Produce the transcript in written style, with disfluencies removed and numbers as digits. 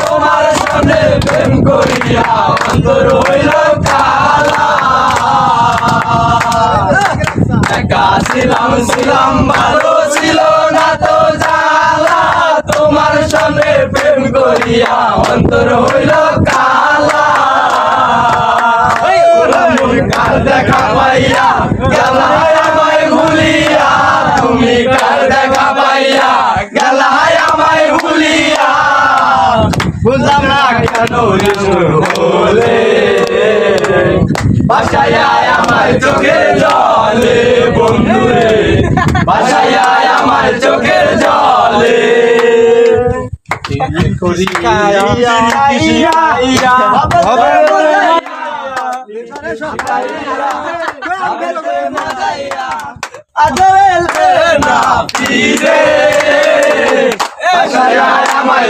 তোমার সামনে প্রেম করিয়া অন্তর হইল কালা। একা ছিলাম ভালো ছিল না তো জ্বালা, তোমার সামনে প্রেম করিয়া অন্তর হইল কালা। কার দেখা পাইয়া গেলায় আমায় ভুলিয়া, তুমি কার দেখা পাইয়া গেলায় আমায় ভুলিয়া। বুঝলাম না কেন হলে বাসায় আমার চোখের জলে, বন্ধুরে বাসায় আমার চোখের জলে। আমার